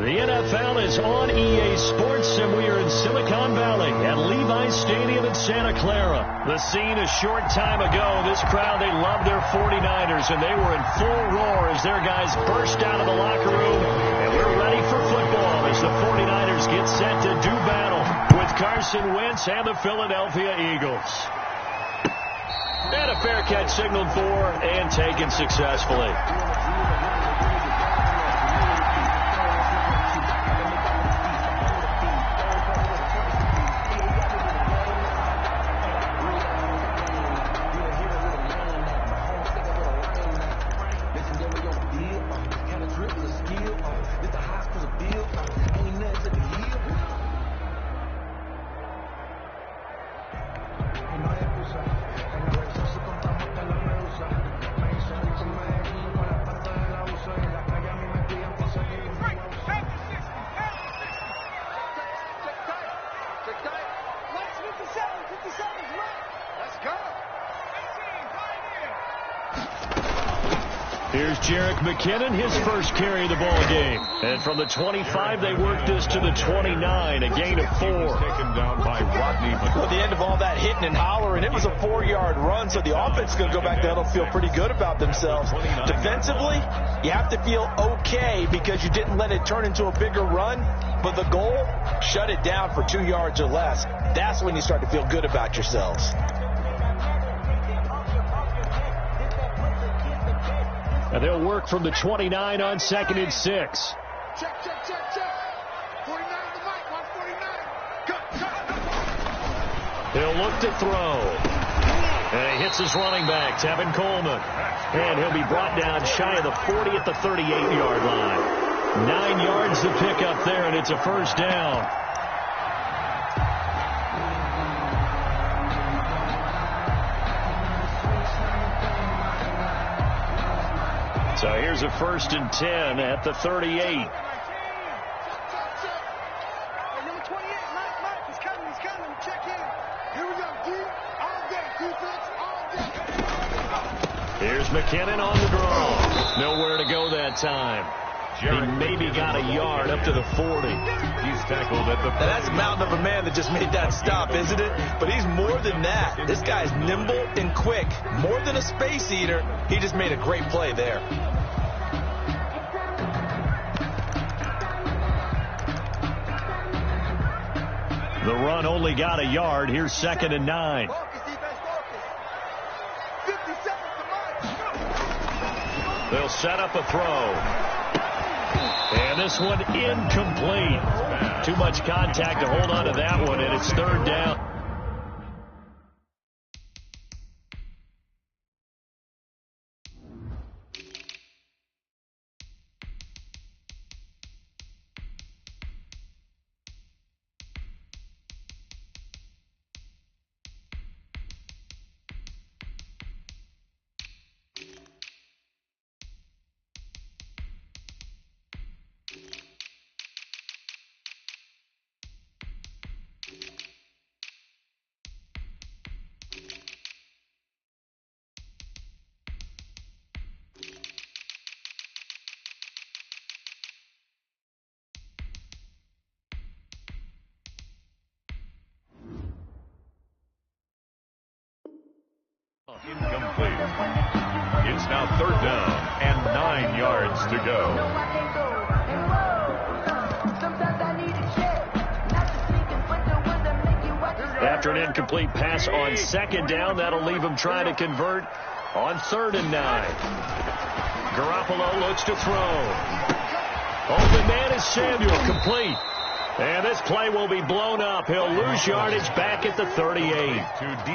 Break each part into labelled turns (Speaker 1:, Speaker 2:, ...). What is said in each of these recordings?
Speaker 1: The NFL is on EA Sports, and we are in Silicon Valley at Levi's Stadium in Santa Clara. The scene a short time ago. This crowd, they love their 49ers, and they were in full roar as their guys burst out of the locker room. And we're ready for football as the 49ers get set to do battle with Carson Wentz and the Philadelphia Eagles. And a fair catch signaled for and taken successfully. Here's Jerick McKinnon, his first carry of the ball game. And from the 25, they worked this to the 29, a gain of 4.
Speaker 2: Taken down by Rodney.
Speaker 3: At the end of all that hitting and hollering, it was a 4-yard run, so the offense is going to go back there and feel pretty good about themselves. Defensively, you have to feel okay because you didn't let it turn into a bigger run, but the goal, shut it down for 2 yards or less. That's when you start to feel good about yourselves.
Speaker 1: And they'll work from the 29 on 2nd and 6.
Speaker 4: Check. 49 the mic, 149.
Speaker 1: He'll look to throw. And he hits his running back, Tevin Coleman. And he'll be brought down shy of the 40 at the 38-yard line. 9 yards to pick up there, and it's a first down. So here's a 1st and 10 at the 38.
Speaker 4: Check. Number 28, Mike, he's coming. Check in. Here we go, D. All day, defense, all day.
Speaker 1: Here's McKinnon on the draw. Nowhere to go that time. He maybe got a yard up to the 40.
Speaker 2: He's tackled at the...
Speaker 3: Now that's a mountain of a man that just made that stop, isn't it? But he's more than that. This guy's nimble and quick. More than a space eater. He just made a great play there.
Speaker 1: The run only got a yard. Here's 2nd and 9.
Speaker 4: Focus, defense, focus. 50 seconds to march.
Speaker 1: They'll set up a throw. And this one incomplete. Too much contact to hold on to that one, and it's 3rd down.
Speaker 2: Incomplete. It's now 3rd down and 9 yards to go.
Speaker 1: After an incomplete pass on 2nd down, that'll leave him trying to convert on 3rd and 9. Garoppolo looks to throw. Open man is Samuel, complete. And this play will be blown up. He'll lose yardage back at the 38.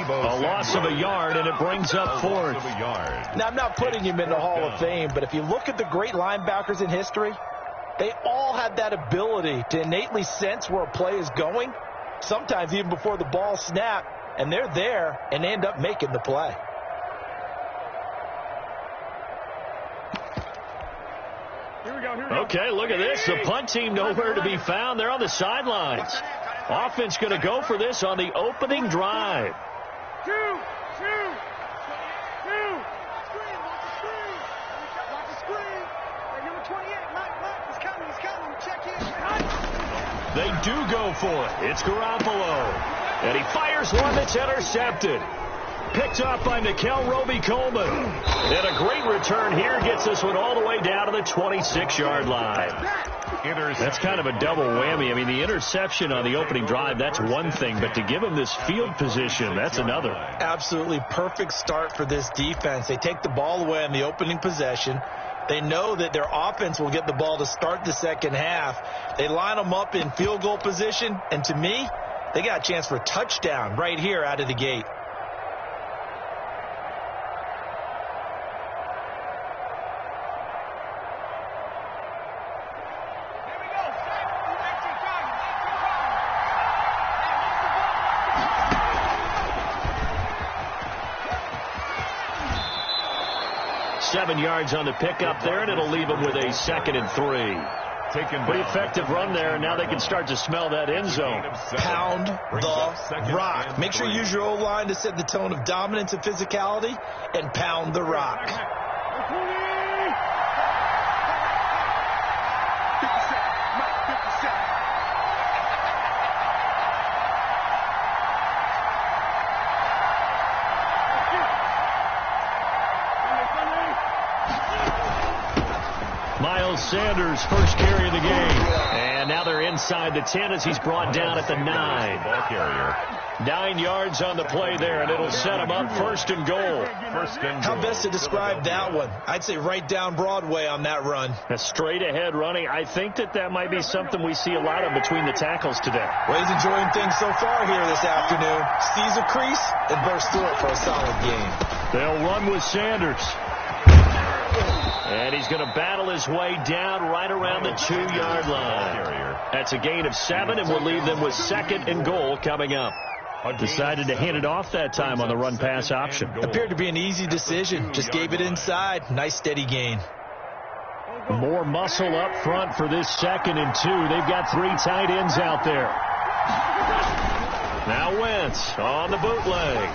Speaker 1: A loss of a yard, and it brings up 4th.
Speaker 3: Now, I'm not putting him in the Hall of Fame, but if you look at the great linebackers in history, they all had that ability to innately sense where a play is going, sometimes even before the ball snapped, and they're there and end up making the play.
Speaker 1: Okay, look at this. The punt team nowhere to be found. They're on the sidelines. Offense going to go for this on the opening drive.
Speaker 4: Two. Watch the screen. Number 28, Mike, he's coming. Check in.
Speaker 1: They do go for it. It's Garoppolo. And he fires one that's intercepted. Picked up by Nickel Roby-Coleman. And a great return here gets this one all the way down to the 26-yard line. That's kind of a double whammy. I mean, the interception on the opening drive, that's one thing. But to give him this field position, that's another.
Speaker 3: Absolutely perfect start for this defense. They take the ball away on the opening possession. They know that their offense will get the ball to start the second half. They line them up in field goal position. And to me, they got a chance for a touchdown right here out of the gate.
Speaker 1: Seven yards on the pickup there, and it'll leave them with a 2nd and 3. Pretty effective run there, and now they can start to smell that end zone.
Speaker 3: Pound the rock. Make sure you use your O-line to set the tone of dominance and physicality, and pound the rock.
Speaker 1: Sanders, first carry of the game. And now they're inside the 10 as he's brought down at the 9.
Speaker 2: Ball carrier.
Speaker 1: 9 yards on the play there, and it'll set him up 1st and goal.
Speaker 3: How best to describe that one? I'd say right down Broadway on that run.
Speaker 1: A straight ahead running. I think that might be something we see a lot of between the tackles today.
Speaker 3: Well, he's enjoying things so far here this afternoon. Sees a crease and bursts through it for a solid game.
Speaker 1: They'll run with Sanders. And he's going to battle his way down right around the 2-yard line. That's a gain of 7, and will leave them with 2nd and goal coming up. Decided to hand it off that time on the run-pass option.
Speaker 3: Appeared to be an easy decision. Just gave it inside. Nice steady gain.
Speaker 1: More muscle up front for this 2nd and 2. They've got 3 tight ends out there. Now Wentz on the bootleg.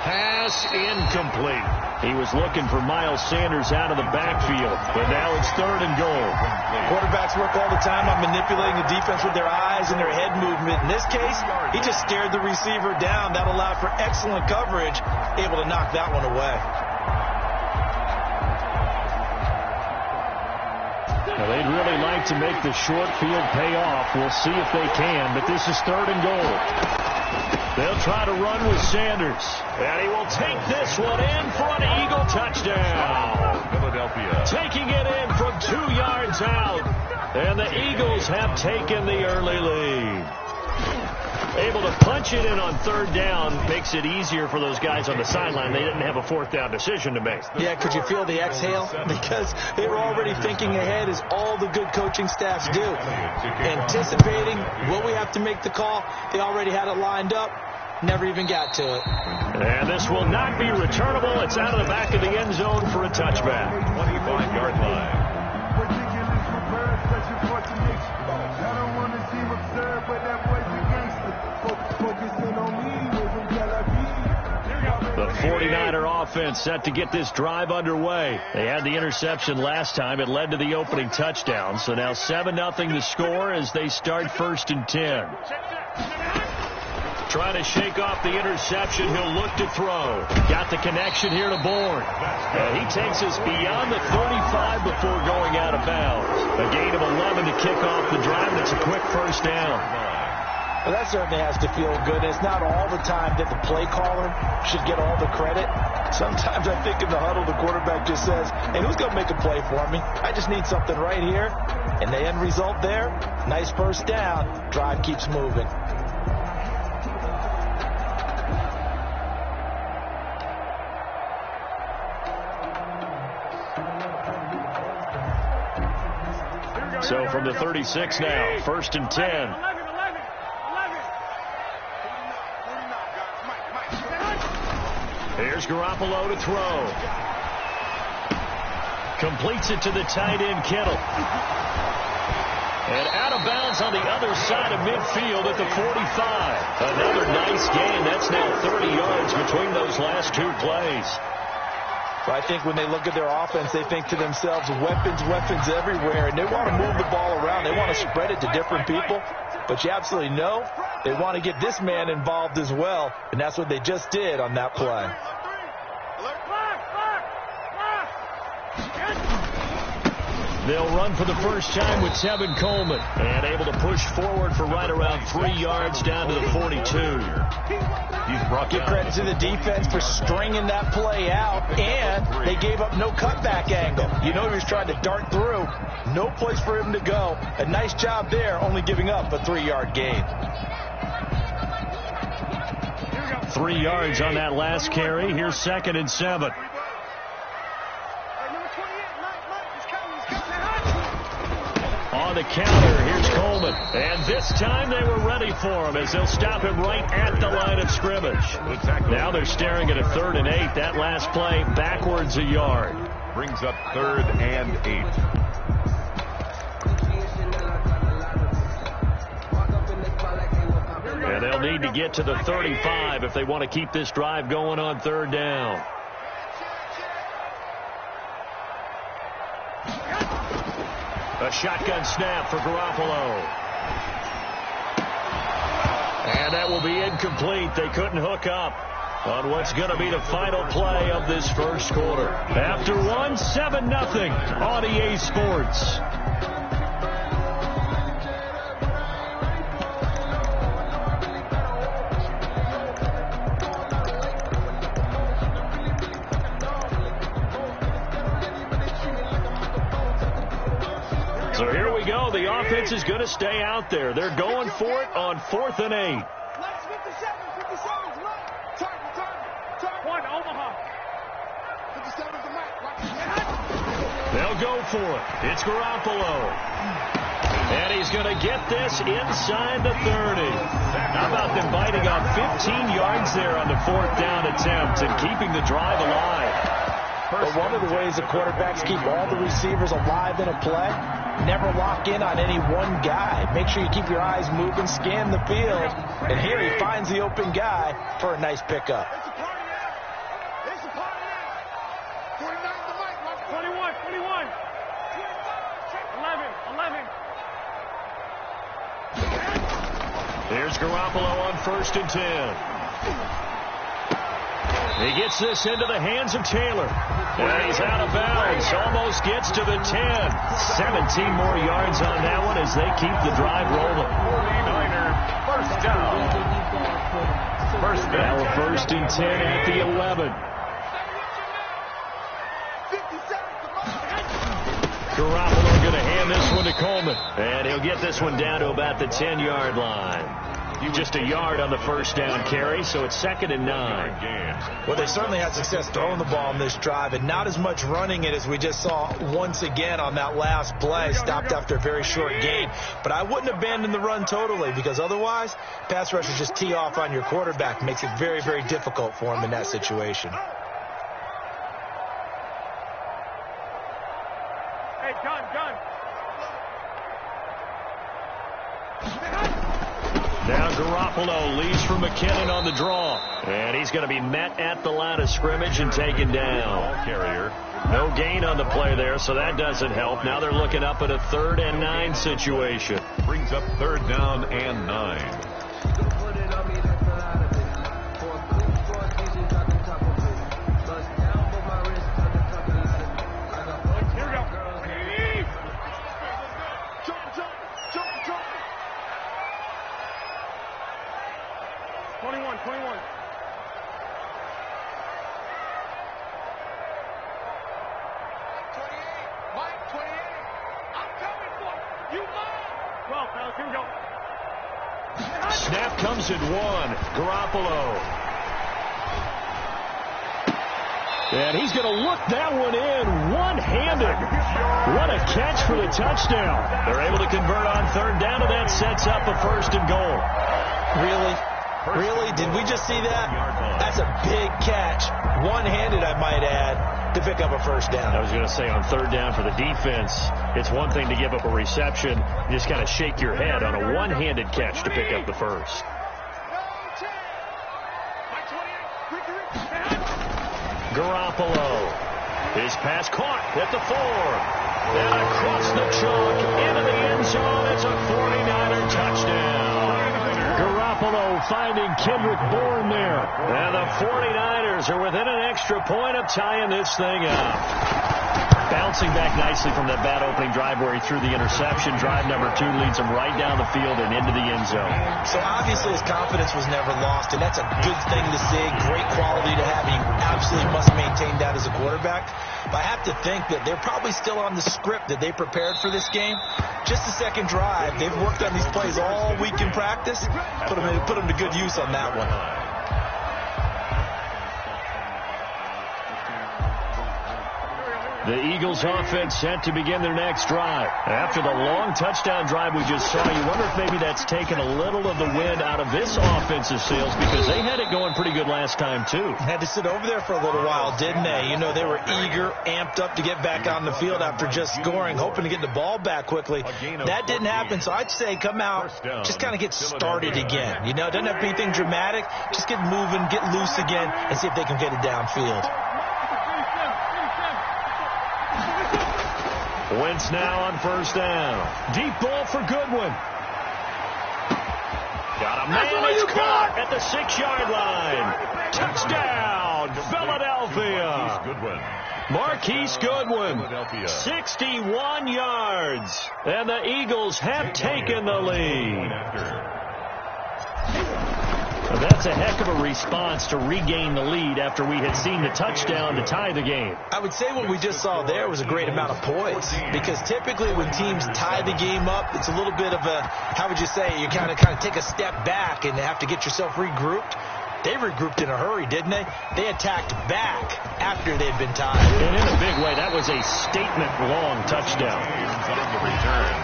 Speaker 1: Pass incomplete. He was looking for Miles Sanders out of the backfield, but now it's 3rd and goal.
Speaker 3: Quarterbacks work all the time on manipulating the defense with their eyes and their head movement. In this case, he just stared the receiver down. That allowed for excellent coverage, able to knock that one away.
Speaker 1: Now, they'd really like to make the short field pay off. We'll see if they can, but this is 3rd and goal. They'll try to run with Sanders. And he will take this one in for an Eagle touchdown.
Speaker 2: Philadelphia.
Speaker 1: Taking it in from 2 yards out. And the Eagles have taken the early lead. Able to punch it in on 3rd down makes it easier for those guys on the sideline. They didn't have a 4th down decision to make.
Speaker 3: Yeah, could you feel the exhale? Because they were already thinking ahead, as all the good coaching staffs do. Anticipating, will we have to make the call? They already had it lined up. Never even got to it.
Speaker 1: And this will not be returnable. It's out of the back of the end zone for a touchback.
Speaker 2: 25-yard line.
Speaker 1: The 49er offense set to get this drive underway. They had the interception last time. It led to the opening touchdown. So now 7-0 the score as they start 1st and 10. Trying to shake off the interception. He'll look to throw. Got the connection here to Bourne. And he takes us beyond the 35 before going out of bounds. A gain of 11 to kick off the drive. That's a quick 1st down.
Speaker 3: Well, that certainly has to feel good. It's not all the time that the play caller should get all the credit. Sometimes I think in the huddle, the quarterback just says, hey, who's going to make a play for me? I just need something right here. And the end result there, nice 1st down. Drive keeps moving.
Speaker 1: So from the 36 now, 1st and 10. Here's Garoppolo to throw. Completes it to the tight end, Kittle. And out of bounds on the other side of midfield at the 45. Another nice gain. That's now 30 yards between those last 2 plays.
Speaker 3: Well, I think when they look at their offense, they think to themselves, weapons, weapons everywhere, and they want to move the ball around. They want to spread it to different people, but you absolutely know they want to get this man involved as well, and that's what they just did on that play.
Speaker 1: They'll run for the first time with Tevin Coleman, and able to push forward for right around 3 yards down to the 42.
Speaker 3: Give credit to the defense for stringing that play out, and they gave up no cutback angle. You know he was trying to dart through. No place for him to go. A nice job there, only giving up a 3-yard gain.
Speaker 1: 3 yards on that last carry. Here's 2nd and 7. On the counter, here's Coleman. And this time they were ready for him as they'll stop him right at the line of scrimmage. Now they're staring at a 3rd and 8. That last play backwards a yard.
Speaker 2: Brings up 3rd and 8.
Speaker 1: And they'll need to get to the 35 if they want to keep this drive going on 3rd down. A shotgun snap for Garoppolo. And that will be incomplete. They couldn't hook up on what's going to be the final play of this first quarter. After one, 7-0 on EA Sports. So here we go. The offense is going to stay out there. They're going for it on 4th and 8. They'll go for it. It's Garoppolo. And he's going to get this inside the 30. How about them biting on 15 yards there on the 4th down attempt and keeping the drive alive?
Speaker 3: But one of the ways the quarterbacks keep all the receivers alive in a play, never lock in on any one guy. Make sure you keep your eyes moving, scan the field. And here he finds the open guy for a nice pickup.
Speaker 4: 11.
Speaker 1: Here's Garoppolo on 1st and 10. He gets this into the hands of Taylor. And he's out of bounds. Almost gets to the 10. 17 more yards on that one as they keep the drive rolling.
Speaker 2: 49er first down.
Speaker 1: Now a 1st and 10 at the 11. Garoppolo going to hand this one to Coleman. And he'll get this one down to about the 10-yard line. Just a yard on the first down carry, so it's 2nd and 9.
Speaker 3: Well, they certainly had success throwing the ball on this drive, and not as much running it as we just saw once again on that last play. Stopped after a very short gain. But I wouldn't abandon the run totally, because otherwise, pass rushers just tee off on your quarterback. Makes it very, very difficult for him in that situation.
Speaker 4: Hey, gun.
Speaker 1: Now Garoppolo leads from McKinnon on the draw. And he's going to be met at the line of scrimmage and taken down.
Speaker 2: Carrier.
Speaker 1: No gain on the play there, so that doesn't help. Now they're looking up at a 3rd and 9 situation.
Speaker 2: Brings up 3rd down and 9.
Speaker 1: Snap comes at 1. Garoppolo. And he's going to look that one in one-handed. What a catch for the touchdown. They're able to convert on 3rd down, and that sets up a 1st and goal.
Speaker 3: Really? Did we just see that? That's a big catch. One-handed, I might add, to pick up a 1st down.
Speaker 1: I was going to say on 3rd down for the defense, it's one thing to give up a reception. You just kind of shake your head on a one-handed catch to pick up the 1st. Garoppolo. His pass caught at the 4. And across the chalk into the end zone. It's a 49er touchdown. Garoppolo finding Kendrick Bourne there. And the 49ers are within an extra point of tying this thing up. Bouncing back nicely from that bad opening drive where he threw the interception. Drive number 2 leads him right down the field and into the end zone.
Speaker 3: So obviously his confidence was never lost, and that's a good thing to see. Great quality to have. You absolutely must maintain that as a quarterback. But I have to think that they're probably still on the script that they prepared for this game. Just the second drive. They've worked on these plays all week in practice. Put them to good use on that one.
Speaker 1: The Eagles offense set to begin their next drive. After the long touchdown drive we just saw, you wonder if maybe that's taken a little of the wind out of this offensive sails, because they had it going pretty good last time too.
Speaker 3: Had to sit over there for a little while, didn't they? You know, they were eager, amped up to get back on the field after just scoring, hoping to get the ball back quickly. That didn't happen, so I'd say come out, just kind of get started again. You know, it doesn't have to be anything dramatic. Just get moving, get loose again, and see if they can get it downfield.
Speaker 1: Wentz now on first down. Deep ball for Goodwin. Got a man that's caught at the 6-yard line. Touchdown, Philadelphia. Marquise Goodwin, 61 yards. And the Eagles have taken the lead. That's a heck of a response to regain the lead after we had seen the touchdown to tie the game.
Speaker 3: I would say what we just saw there was a great amount of poise, because typically when teams tie the game up, it's a little bit of a, how would you say, you kind of take a step back and have to get yourself regrouped. They regrouped in a hurry, didn't they? They attacked back after they'd been tied.
Speaker 1: And in a big way, that was a statement-long touchdown.
Speaker 2: On the return,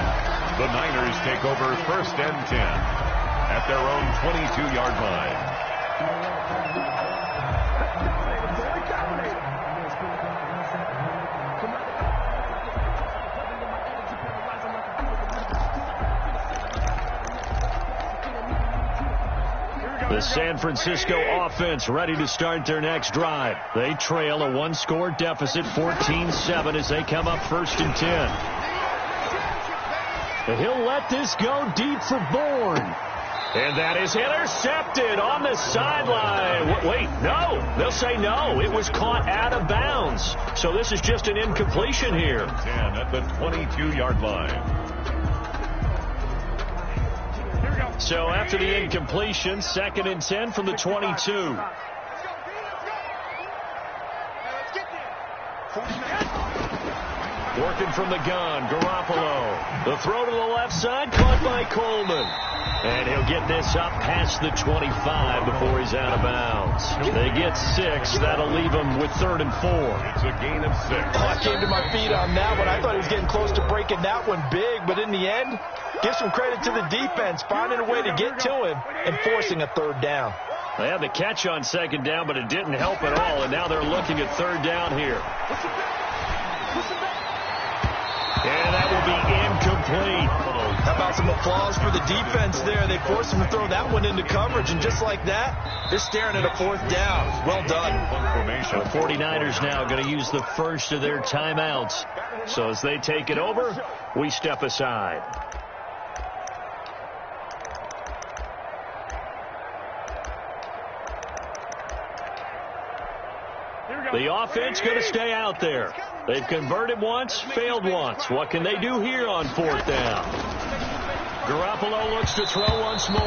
Speaker 2: the Niners take over 1st and 10. At their own 22-yard line.
Speaker 1: The San Francisco offense ready to start their next drive. They trail a 1-score deficit, 14-7, as they come up 1st and 10. He'll let this go deep for Bourne. And that is intercepted on the sideline. Wait, no. They'll say no. It was caught out of bounds. So this is just an incompletion here.
Speaker 2: 10 at the 22-yard line.
Speaker 1: So after the incompletion, 2nd and 10 from the 22. Working from the gun, Garoppolo. The throw to the left side, caught by Coleman. And he'll get this up past the 25 before he's out of bounds. They get 6. That'll leave him with 3rd and 4.
Speaker 2: It's a gain of 6.
Speaker 3: I came to my feet on that one. I thought he was getting close to breaking that one big, but in the end, give some credit to the defense, finding a way to get to him and forcing a 3rd down.
Speaker 1: They had the catch on 2nd down, but it didn't help at all, and now they're looking at 3rd down here. And that will be incomplete.
Speaker 3: How about some applause for the defense there? They forced him to throw that one into coverage, and just like that, they're staring at a 4th down. Well done.
Speaker 1: The 49ers now going to use the first of their timeouts. So as they take it over, we step aside. The offense going to stay out there. They've converted once, failed once. What can they do here on 4th down? Garoppolo looks to throw once more.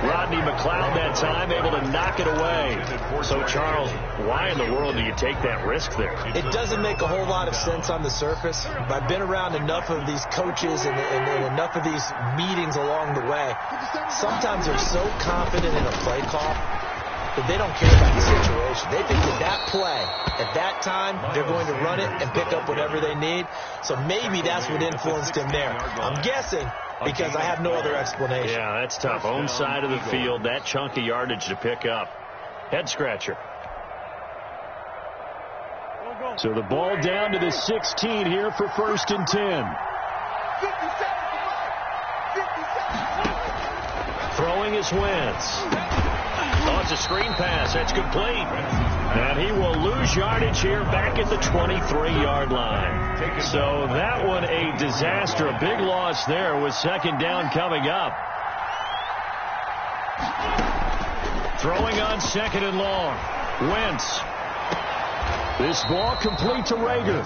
Speaker 1: Rodney McLeod that time able to knock it away. So, Charles, why in the world do you take that risk there?
Speaker 3: It doesn't make a whole lot of sense on the surface. I've been around enough of these coaches and enough of these meetings along the way. Sometimes they're so confident in a play call that they don't care about the situation. They think that play, at that time, they're going to run it and pick up whatever they need. So maybe that's what influenced him there. I'm guessing because I have no other explanation.
Speaker 1: Yeah, that's tough. Own side of the field, that chunk of yardage to pick up. Head scratcher. So the ball down to the 16 here for 1st and 10. Throwing is Wentz. Oh, it's a screen pass. That's complete. And he will lose yardage here back at the 23-yard line. So that one a disaster. A big loss there with second down coming up. Throwing on second and long. Wentz. This ball complete to Rager.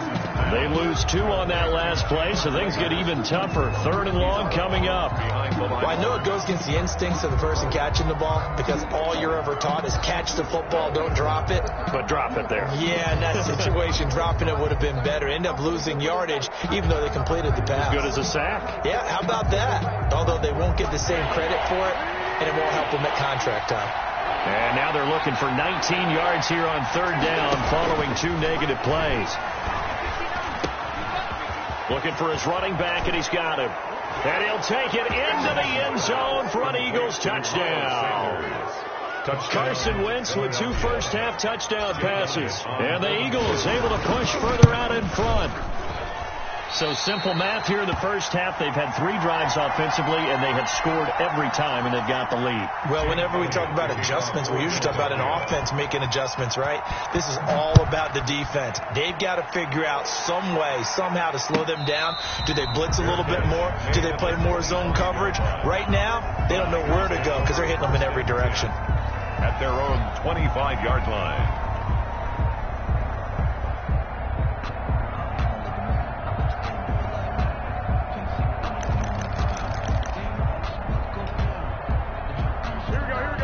Speaker 1: They lose 2 on that last play, so things get even tougher. Third and long coming up.
Speaker 3: Well, I know it goes against the instincts of the person catching the ball because all you're ever taught is catch the football, don't drop it.
Speaker 1: But drop it there.
Speaker 3: Yeah, in that situation, dropping it would have been better. End up losing yardage, even though they completed the pass.
Speaker 1: As good as a sack.
Speaker 3: Yeah, how about that? Although they won't get the same credit for it, and it won't help them at contract time.
Speaker 1: And now they're looking for 19 yards here on third down following 2 negative plays. Looking for his running back, and he's got him. And he'll take it into the end zone for an Eagles touchdown. Carson Wentz with 2 first-half touchdown passes. And the Eagles able to push further out in front. So simple math here in the first half. They've had 3 drives offensively, and they have scored every time, and they've got the lead.
Speaker 3: Well, whenever we talk about adjustments, we usually talk about an offense making adjustments, right? This is all about the defense. They've got to figure out some way, somehow to slow them down. Do they blitz a little bit more? Do they play more zone coverage? Right now, they don't know where to go because they're hitting them in every direction.
Speaker 2: At their own 25-yard line.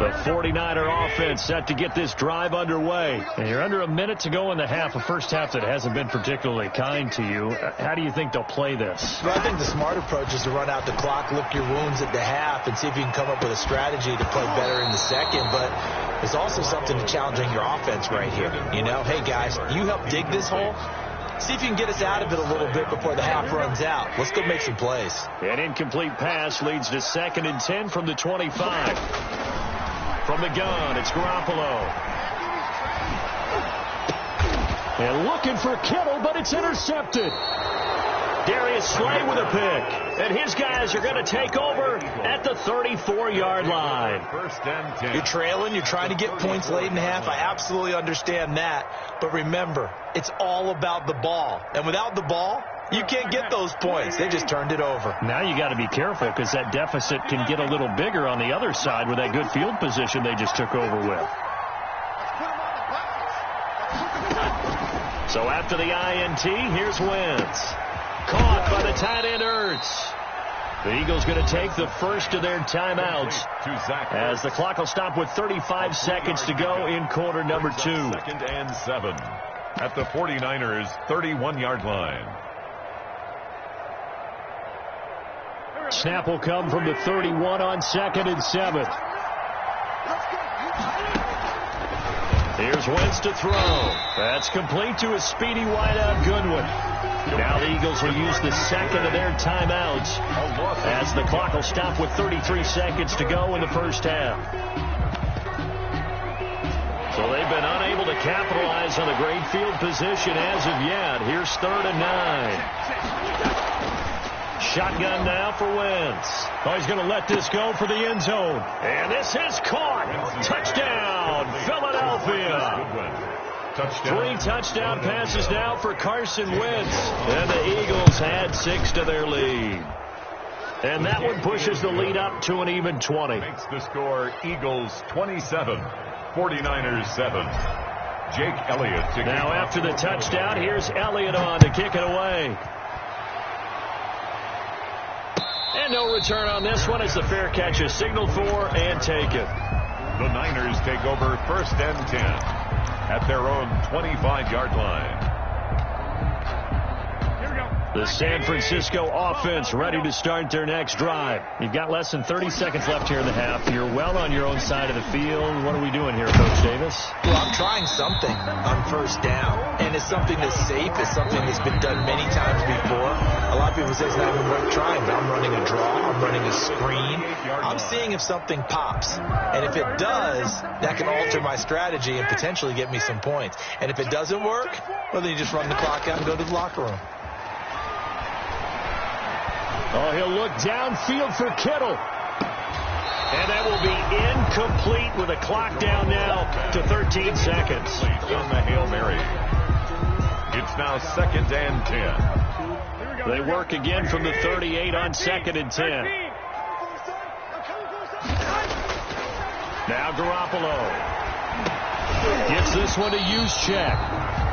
Speaker 1: The 49er offense set to get this drive underway. And you're under a minute to go in the half, a first half that hasn't been particularly kind to you. How do you think they'll play this?
Speaker 3: Well, I think the smart approach is to run out the clock, lick your wounds at the half, and see if you can come up with a strategy to play better in the second. But there's also something to challenging your offense right here. You know, hey, guys, you help dig this hole. See if you can get us out of it a little bit before the half runs out. Let's go make some plays.
Speaker 1: An incomplete pass leads to 2nd and 10 from the 25. From the gun, it's Garoppolo. And looking for Kittle, but it's intercepted. Darius Slay with a pick. And his guys are going to take over at the 34-yard line.
Speaker 2: First and 10.
Speaker 3: You're trailing. You're trying to get points late in the half. I absolutely understand that. But remember, it's all about the ball. And without the ball, you can't get those points. They just turned it over.
Speaker 1: Now you got to be careful because that deficit can get a little bigger on the other side with that good field position they just took over with. So after the INT, here's Wentz. Caught by the tight end Ertz. The Eagles going to take the first of their timeouts as the clock will stop with 35 seconds to go in quarter number 2.
Speaker 2: 2nd and 7 at the 49ers 31-yard line.
Speaker 1: Snap will come from the 31 on 2nd and 7. Here's Wentz to throw. That's complete to a speedy wideout Goodwin. Now the Eagles will use the second of their timeouts as the clock will stop with 33 seconds to go in the first half. So they've been unable to capitalize on a great field position as of yet. Here's 3rd and 9. Shotgun now for Wentz. Oh, he's going to let this go for the end zone. And this is caught. Touchdown, Philadelphia. 3 touchdown passes now for Carson Wentz. And the Eagles add 6 to their lead. And that one pushes the lead up to an even 20.
Speaker 2: Makes the score Eagles 27, 49ers 7. Jake Elliott.
Speaker 1: Now after the touchdown, here's Elliott on to kick it away. And no return on this one as the fair catch is signaled for and taken.
Speaker 2: The Niners take over 1st and 10 at their own 25-yard line.
Speaker 1: The San Francisco offense ready to start their next drive. You've got less than 30 seconds left here in the half. You're well on your own side of the field. What are we doing here, Coach Davis?
Speaker 3: Well, I'm trying something on first down. And it's something that's safe. It's something that's been done many times before. A lot of people say it's not even worth trying, but I'm running a draw. I'm running a screen. I'm seeing if something pops. And if it does, that can alter my strategy and potentially get me some points. And if it doesn't work, well, then you just run the clock out and go to the locker room.
Speaker 1: Oh, he'll look downfield for Kittle. And that will be incomplete with a clock down now to 13 seconds.
Speaker 2: On the Hail Mary. It's now 2nd and 10.
Speaker 1: They work again from the 38 on 2nd and 10. Now Garoppolo gets this one to Juszczyk.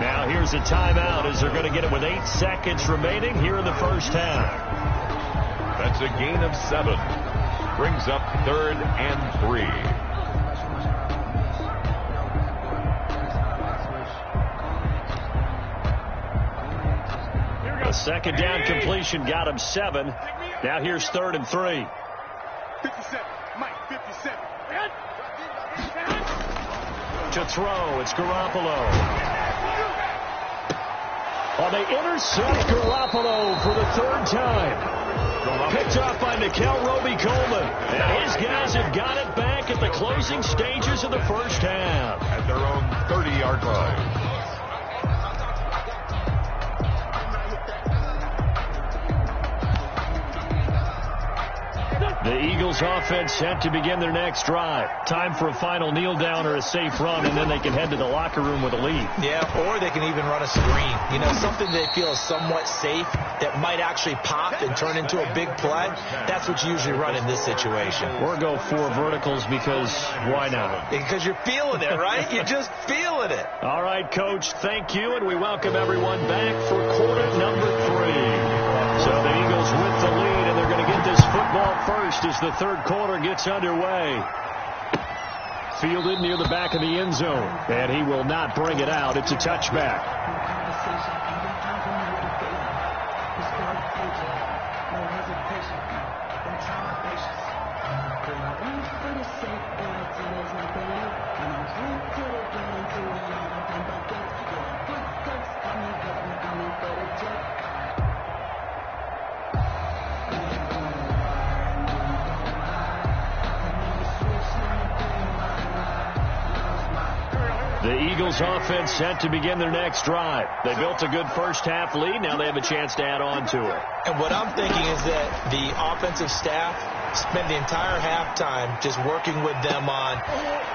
Speaker 1: Now here's a timeout as they're going to get it with 8 seconds remaining here in the first half.
Speaker 2: That's a gain of 7. Brings up 3rd and 3.
Speaker 1: A second down completion got him 7. Now here's 3rd and 3.
Speaker 4: 57. Mike, 57.
Speaker 1: To throw, it's Garoppolo. Oh, they intercept Garoppolo for the 3rd time. Picked off by Nickel Roby-Coleman. And his guys have got it back at the closing stages of the first half.
Speaker 2: At their own 30-yard line.
Speaker 1: The Eagles offense set to begin their next drive. Time for a final kneel down or a safe run, and then they can head to the locker room with a lead.
Speaker 3: Yeah, or they can even run a screen. You know, something they feel is somewhat safe that might actually pop and turn into a big play. That's what you usually run in this situation.
Speaker 1: Or go 4 verticals because why not?
Speaker 3: Because you're feeling it, right? You're just feeling it.
Speaker 1: All right, Coach, thank you, and we welcome everyone back for quarter number 3. So the Eagles with the lead, and they're going to get this football first as the 3rd quarter gets underway. Fielded near the back of the end zone, and he will not bring it out. It's a touchback. The Eagles offense set to begin their next drive. They built a good first half lead. Now they have a chance to add on to it.
Speaker 3: And what I'm thinking is that the offensive staff spend the entire halftime just working with them on.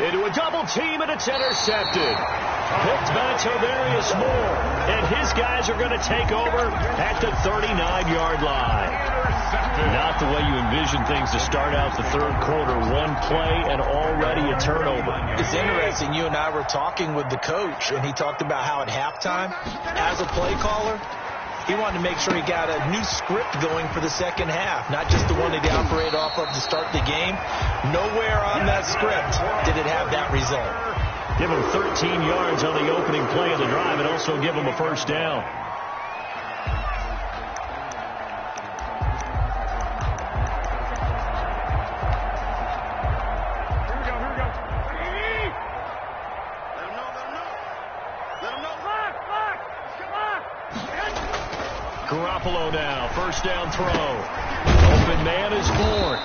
Speaker 1: Into a double team, and it's intercepted. Picked by Tavarius Moore. And his guys are going to take over at the 39-yard line. Not the way you envision things to start out the 3rd quarter. 1 play and already a turnover.
Speaker 3: It's interesting. You and I were talking with the coach, and he talked about how at halftime, as a play caller, he wanted to make sure he got a new script going for the second half, not just the one that he operated off of to start the game. Nowhere on that script did it have that result.
Speaker 1: Give him 13 yards on the opening play of the drive and also give him a first down. Garoppolo now, first down throw. Open man is born.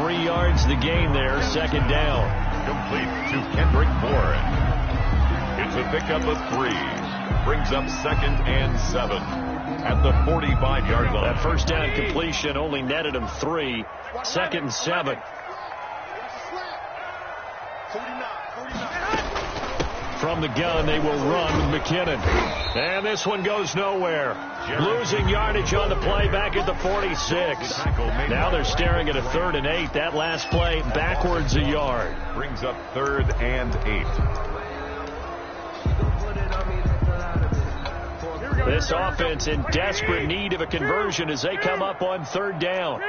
Speaker 1: 3 yards the gain there, 2nd down.
Speaker 2: Complete to Kendrick Bourne. It's a pickup of 3. Brings up 2nd and 7 at the 45-yard line.
Speaker 1: That first down completion only netted him 3. 2nd and 7. From the gun, they will run with McKinnon. And this one goes nowhere. Losing yardage on the play back at the 46. Now they're staring at a 3rd and 8. That last play backwards a yard.
Speaker 2: Brings up 3rd and 8.
Speaker 1: This offense in desperate need of a conversion as they come up on 3rd down.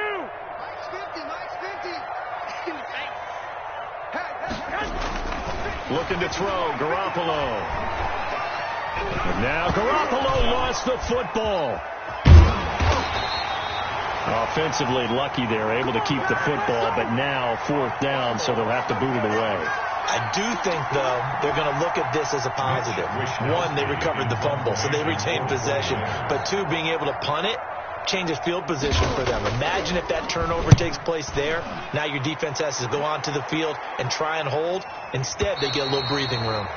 Speaker 1: Looking to throw, Garoppolo. And now Garoppolo lost the football. Offensively lucky there, able to keep the football, but now 4th down, so they'll have to boot it away.
Speaker 3: I do think, though, they're going to look at this as a positive. 1, they recovered the fumble, so they retained possession. But 2, being able to punt it changes field position for them. Imagine if that turnover takes place there. Now your defense has to go onto the field and try and hold. Instead, they get a little breathing room.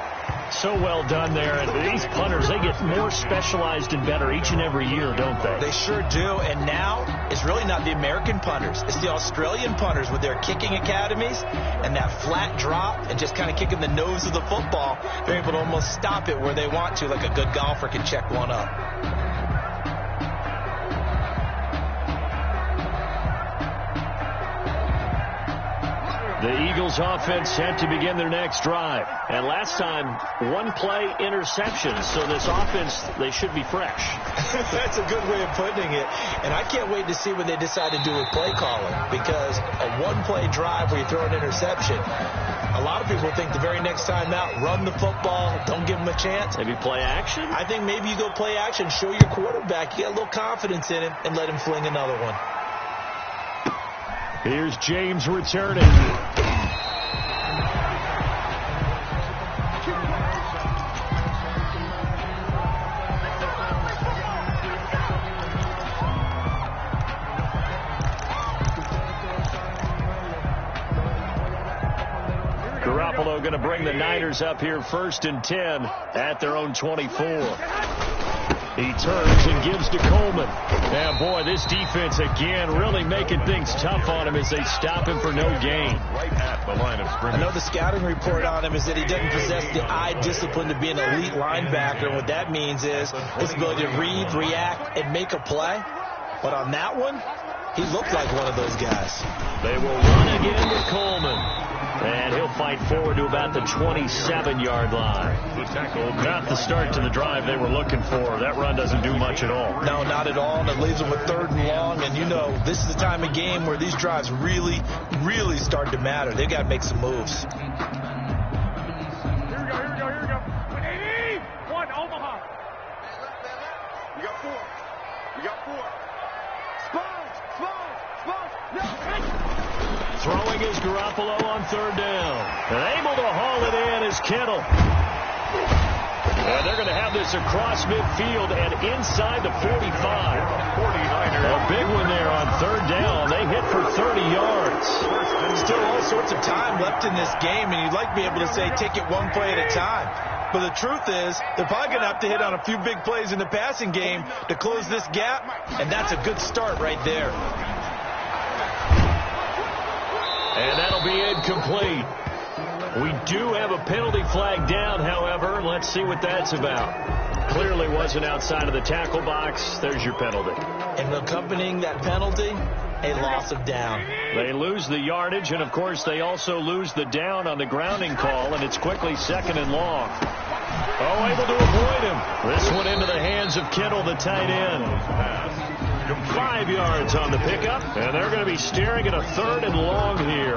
Speaker 1: So well done there. And these punters, they get more specialized and better each and every year, don't they?
Speaker 3: They sure do. And now it's really not the American punters. It's the Australian punters with their kicking academies and that flat drop and just kind of kicking the nose of the football. They're able to almost stop it where they want to, like a good golfer can check one up.
Speaker 1: The Eagles offense set to begin their next drive. And last time, one-play interception. So this offense, they should be fresh.
Speaker 3: That's a good way of putting it. And I can't wait to see what they decide to do with play calling. Because a one-play drive where you throw an interception, a lot of people think the very next time out, run the football, don't give them a chance.
Speaker 1: Maybe play action?
Speaker 3: I think maybe you go play action, show your quarterback, you get a little confidence in him, and let him fling another one.
Speaker 1: Here's James returning. Garoppolo going to bring the Niners up here 1st and 10 at their own 24. He turns and gives to Coleman. And, boy, this defense, again, really making things tough on him as they stop him for no gain.
Speaker 2: Right at the line of scrimmage.
Speaker 3: I know the scouting report on him is that he doesn't possess the eye discipline to be an elite linebacker. What that means is his ability to read, react, and make a play. But on that one, he looked like one of those guys.
Speaker 1: They will run again with Coleman. And he'll fight forward to about the 27-yard line.
Speaker 2: The tackle.
Speaker 1: Not the start to the drive they were looking for. That run doesn't do much at all.
Speaker 3: No, not at all. And it leaves them with 3rd and long. And, you know, this is the time of game where these drives really, really start to matter. They've got to make some moves.
Speaker 4: Here we go. 81, Omaha. You got 4. Sponge. No.
Speaker 1: Throwing is Garoppolo on 3rd down. And able to haul it in is Kittle. And they're going to have this across midfield and inside the 45.
Speaker 2: 49ers.
Speaker 1: A big one there on 3rd down. They hit for 30 yards.
Speaker 3: Still all sorts of time left in this game, and you'd like to be able to say take it one play at a time. But the truth is, they're probably going to have to hit on a few big plays in the passing game to close this gap, and that's a good start right there.
Speaker 1: And that'll be incomplete. We do have a penalty flag down, however. Let's see what that's about. Clearly wasn't outside of the tackle box. There's your penalty.
Speaker 3: And accompanying that penalty, a loss of down.
Speaker 1: They lose the yardage, and, of course, they also lose the down on the grounding call, and it's quickly 2nd and long. Oh, able to avoid him. This one into the hands of Kittle, the tight end. 5 yards on the pickup, and they're going to be staring at a 3rd and long here.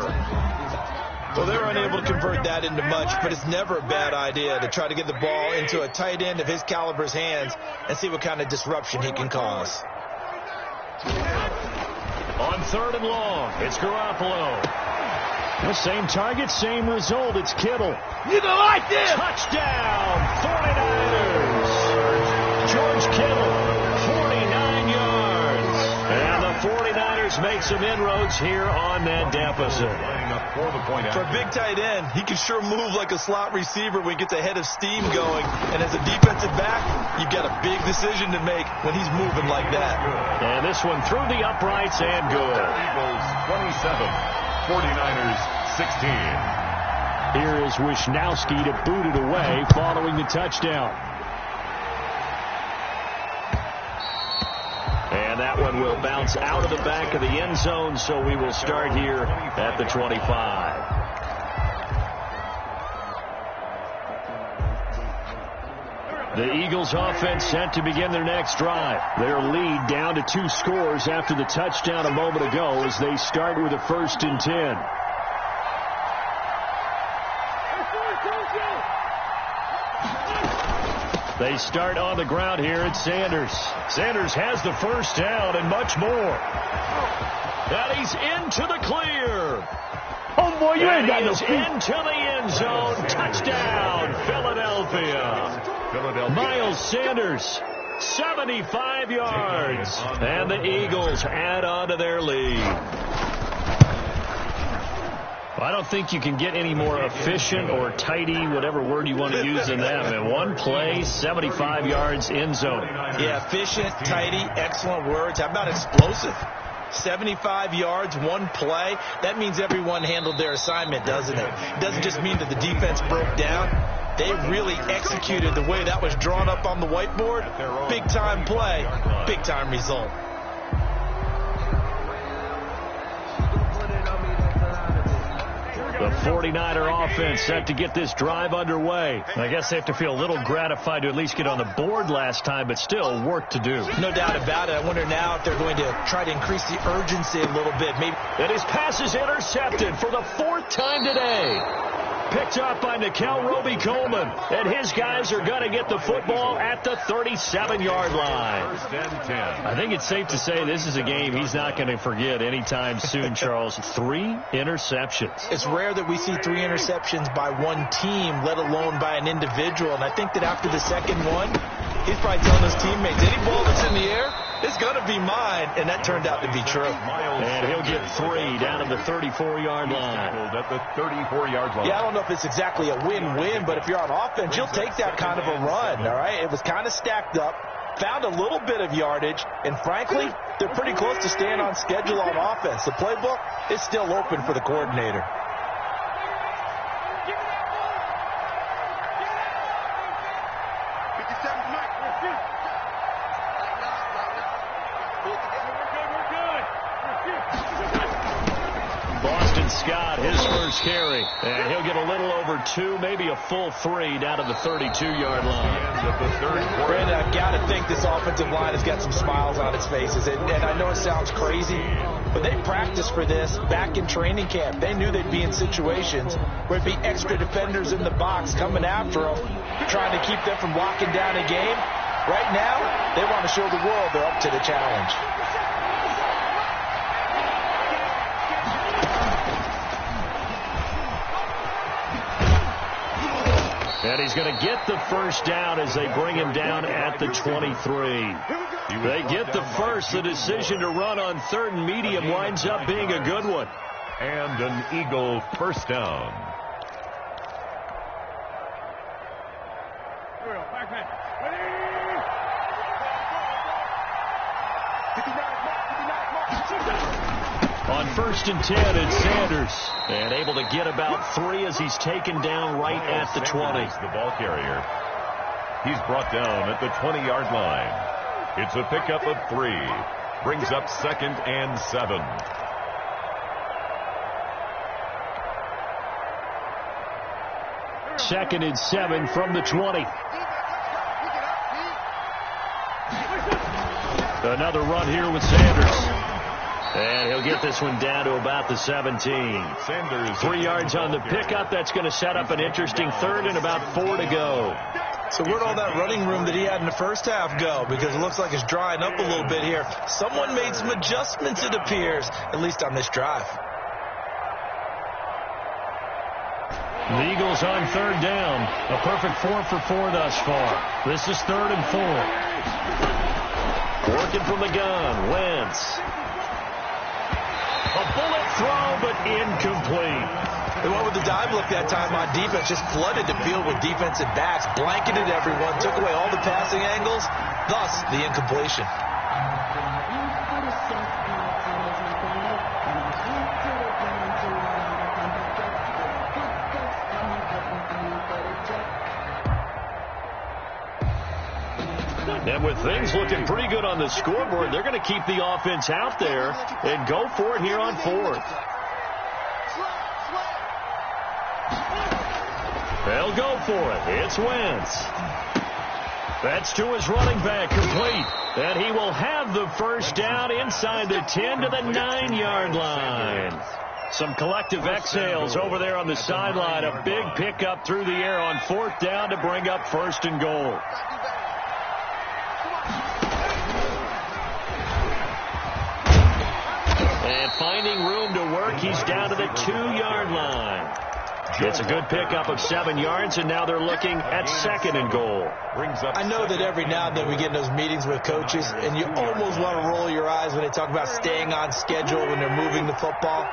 Speaker 3: Well, they were unable to convert that into much, but it's never a bad idea to try to get the ball into a tight end of his caliber's hands and see what kind of disruption he can cause.
Speaker 1: On 3rd and long, it's Garoppolo. The same target, same result. It's Kittle.
Speaker 4: You don't like this!
Speaker 1: Touchdown, 49ers. George Kittle, 49 yards. And the 49ers make some inroads here on that deficit.
Speaker 3: For a big tight end, he can sure move like a slot receiver when he gets a head of steam going. And as a defensive back, you've got a big decision to make when he's moving like that.
Speaker 1: And this one through the uprights and good.
Speaker 2: Eagles 27, 49ers 16.
Speaker 1: Here is Wisnowski to boot it away following the touchdown. And that one will bounce out of the back of the end zone, so we will start here at the 25. The Eagles offense set to begin their next drive. Their lead down to 2 scores after the touchdown a moment ago as they start with a 1st and 10. They start on the ground here at Sanders. Sanders has the 1st down and much more. And he's into the clear.
Speaker 4: Oh, boy, you ain't got no
Speaker 1: feet. Into the end zone. Touchdown, Philadelphia. Miles Sanders, 75 yards. And the Eagles add on to their lead. I don't think you can get any more efficient or tidy, whatever word you want to use in that. I mean, one play, 75 yards in zone.
Speaker 3: Yeah, efficient, tidy, excellent words. How about explosive? 75 yards, one play. That means everyone handled their assignment, doesn't it? It doesn't just mean that the defense broke down. They really executed the way that was drawn up on the whiteboard. Big-time play, big-time result.
Speaker 1: The 49er offense set to get this drive underway. I guess they have to feel a little gratified to at least get on the board last time, but still work to do.
Speaker 3: No doubt about it. I wonder now if they're going to try to increase the urgency a little bit. Maybe.
Speaker 1: And his pass is intercepted for the 4th time today. Picked up by Nickel Roby-Coleman. And his guys are going to get the football at the 37-yard line. I think it's safe to say this is a game he's not going to forget anytime soon, Charles. 3 interceptions.
Speaker 3: It's rare that we see 3 interceptions by one team, let alone by an individual. And I think that after the second one, he's probably telling his teammates, any ball that's in the air, it's going to be mine. And that turned out to be true.
Speaker 1: And he'll get 3 down to the 34-yard line.
Speaker 2: At the 34-yard line.
Speaker 3: Yeah, I don't know if it's exactly a win-win, but if you're on offense, you'll take that kind of a run, all right? It was kind of stacked up, found a little bit of yardage, and frankly, they're pretty close to staying on schedule on offense. The playbook is still open for the coordinator.
Speaker 1: Scott, his first carry, and he'll get a little over 2, maybe a full 3 down to the 32-yard line.
Speaker 3: Brandon, I've got to think this offensive line has got some smiles on its faces, and I know it sounds crazy, but they practiced for this back in training camp. They knew they'd be in situations where it'd be extra defenders in the box coming after them, trying to keep them from locking down a game. Right now, they want to show the world they're up to the challenge.
Speaker 1: And he's going to get the first down as they bring him down at the 23. They get the first. The decision to run on 3rd and medium winds up being a good one.
Speaker 2: And an Eagle first down.
Speaker 1: On 1st and 10, it's Sanders. And able to get about 3 as he's taken down right at the 20.
Speaker 2: The ball carrier. He's brought down at the 20-yard line. It's a pickup of 3. Brings up 2nd and 7.
Speaker 1: Second and 7 from the 20. Another run here with Sanders. And he'll get this one down to about the 17.
Speaker 2: Sanders
Speaker 1: 3 yards on the pickup. That's going to set up an interesting 3rd and about 4 to go.
Speaker 3: So where'd all that running room that he had in the first half go? Because it looks like it's drying up a little bit here. Someone made some adjustments, it appears, at least on this drive.
Speaker 1: The Eagles on 3rd down. A perfect 4 for 4 thus far. This is 3rd and 4. Working from the gun, Wentz. A bullet throw, but incomplete.
Speaker 3: And what would the dive look that time on defense? Just flooded the field with defensive backs, blanketed everyone, took away all the passing angles, thus the incompletion.
Speaker 1: And with things looking pretty good on the scoreboard, they're going to keep the offense out there and go for it here on 4th. They'll go for it. It's Wentz. That's to his running back, complete. And he will have the first down inside the 10 to the 9-yard line. Some collective exhales over there on the sideline. A big pickup through the air on 4th down to bring up 1st and goal. And finding room to work, he's down to the 2-yard line. It's a good pickup of 7 yards, and now they're looking at 2nd and goal.
Speaker 3: I know that every now and then we get in those meetings with coaches, and you almost want to roll your eyes when they talk about staying on schedule when they're moving the football.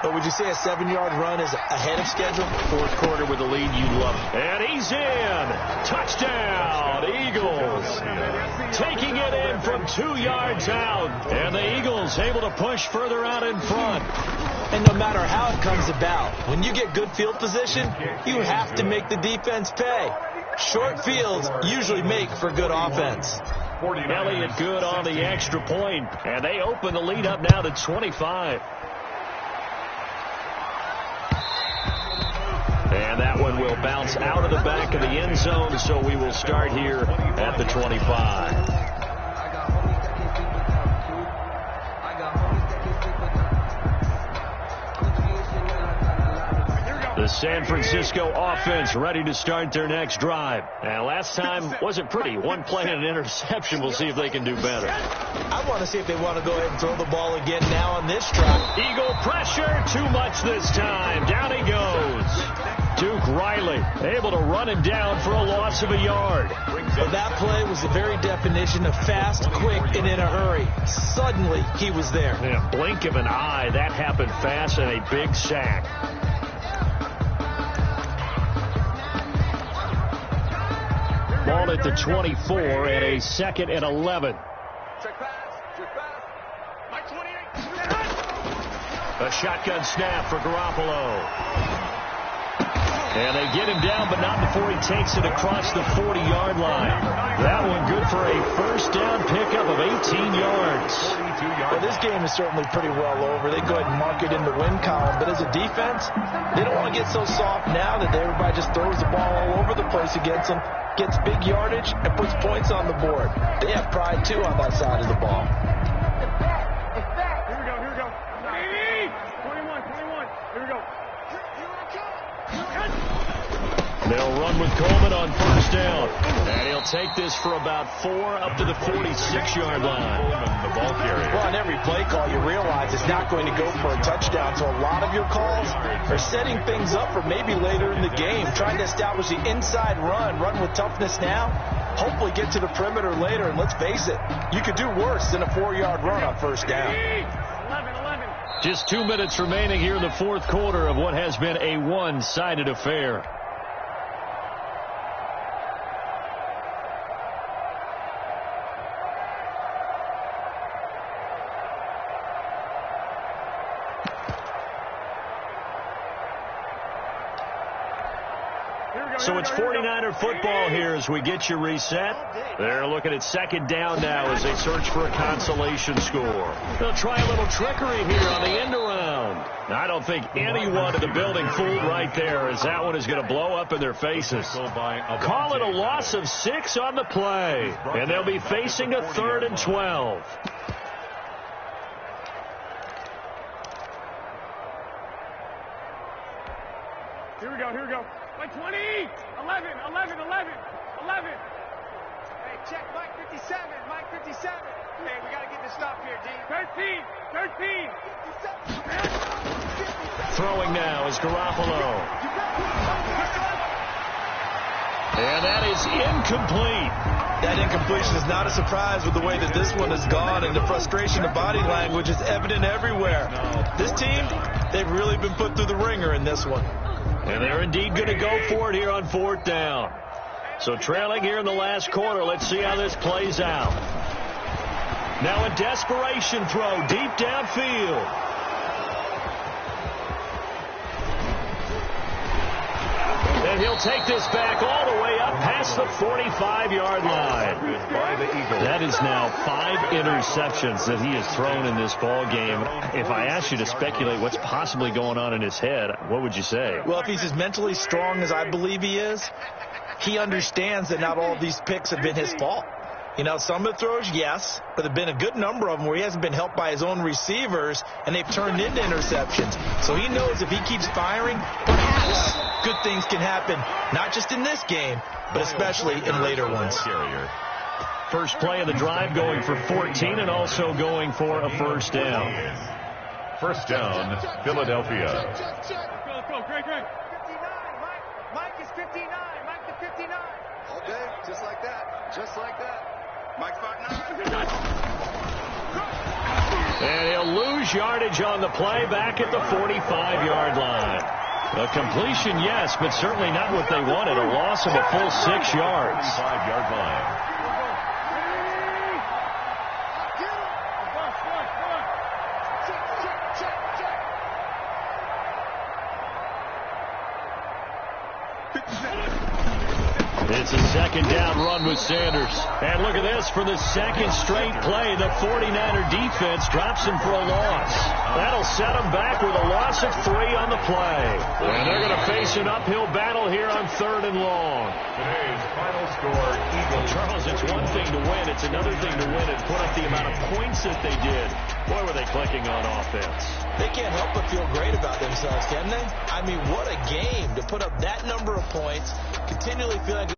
Speaker 3: But would you say a 7-yard run is ahead of schedule?
Speaker 1: Fourth quarter with the lead, you love it. And he's in. Touchdown, Eagles. Taking it in from 2 yards out. And the Eagles able to push further out in front.
Speaker 3: And no matter how it comes about, when you get good field position, you have to make the defense pay. Short fields usually make for good offense.
Speaker 1: Elliott good on the extra point. And they open the lead up now to 25. And that one will bounce out of the back of the end zone, so we will start here at the 25. The San Francisco offense ready to start their next drive. And last time wasn't pretty. One play and an interception. We'll see if they can do better.
Speaker 3: I want to see if they want to go ahead and throw the ball again now on this drive.
Speaker 1: Eagle pressure. Too much this time. Down he goes. Duke Riley able to run him down for a loss of a yard.
Speaker 3: Well, that play was the very definition of fast, quick, and in a hurry. Suddenly, he was there.
Speaker 1: Yeah, blink of an eye. That happened fast and a big sack. Ball at the 24 and a 2nd and 11.
Speaker 4: Check pass. Mike 28.
Speaker 1: A shotgun snap for Garoppolo. And they get him down, but not before he takes it across the 40-yard line. That one good for a first down pickup of 18 yards.
Speaker 3: Well, this game is certainly pretty well over. They go ahead and mark it in the win column. But as a defense, they don't want to get so soft now that everybody just throws the ball all over the place against them, gets big yardage, and puts points on the board. They have pride, too, on that side of the ball.
Speaker 4: Here we go. 21. Here we go.
Speaker 1: They'll run with Coleman on first down. And he'll take this for about 4 up to the 46-yard line.
Speaker 2: The ball carrier.
Speaker 3: Well, on every play call, you realize it's not going to go for a touchdown. So a lot of your calls are setting things up for maybe later in the game, trying to establish the inside run with toughness now, hopefully get to the perimeter later. And let's face it, you could do worse than a 4-yard run on first down.
Speaker 4: 11.
Speaker 1: Just 2 minutes remaining here in the fourth quarter of what has been a one-sided affair. So it's 49er football here as we get you reset. They're looking at 2nd down now as they search for a consolation score. They'll try a little trickery here on the end around. I don't think anyone in the building fooled right there, as that one is going to blow up in their faces. Call it a loss of 6 on the play, and they'll be facing a 3rd and 12.
Speaker 4: Here we go. Mike 20. 11. Hey, check Mike 57. Hey, we got to get this stop here, D. 13. 57.
Speaker 1: Throwing now is Garoppolo. And that is incomplete.
Speaker 3: That incompletion is not a surprise with the way that this one has gone, and the frustration of body language is evident everywhere. This team, they've really been put through the ringer in this one.
Speaker 1: And they're indeed going to go for it here on 4th down. So trailing here in the last quarter, let's see how this plays out. Now a desperation throw deep downfield. And he'll take this back all the way up past the 45-yard line. That is now 5 interceptions that he has thrown in this ball game. If I asked you to speculate what's possibly going on in his head, what would you say?
Speaker 3: Well, if he's as mentally strong as I believe he is, he understands that not all of these picks have been his fault. You know, some of the throws, yes, but there have been a good number of them where he hasn't been helped by his own receivers, and they've turned into interceptions. So he knows if he keeps firing, perhaps good things can happen, not just in this game, but especially in later ones.
Speaker 1: First play of the drive going for 14 and also going for a first down.
Speaker 2: First down, Philadelphia.
Speaker 4: Go, Greg. 59, Mike is 59. Mike the 59.
Speaker 5: Okay, just like that. Mike 59.
Speaker 1: And he'll lose yardage on the play back at the 45-yard line. A completion, yes, but certainly not what they wanted. A loss of a full 6 yards.
Speaker 2: 45-yard line.
Speaker 1: It's a second down run with Sanders. And look at this. For the second straight play, the 49er defense drops him for a loss. That'll set them back with a loss of 3 on the play. And they're going to face an uphill battle here on 3rd and long.
Speaker 2: Today's final score, Eagles.
Speaker 1: Charles, it's one thing to win. It's another thing to win and put up the amount of points that they did. Boy, were they clicking on offense.
Speaker 3: They can't help but feel great about themselves, can they? I mean, what a game to put up that number of points, continually feel like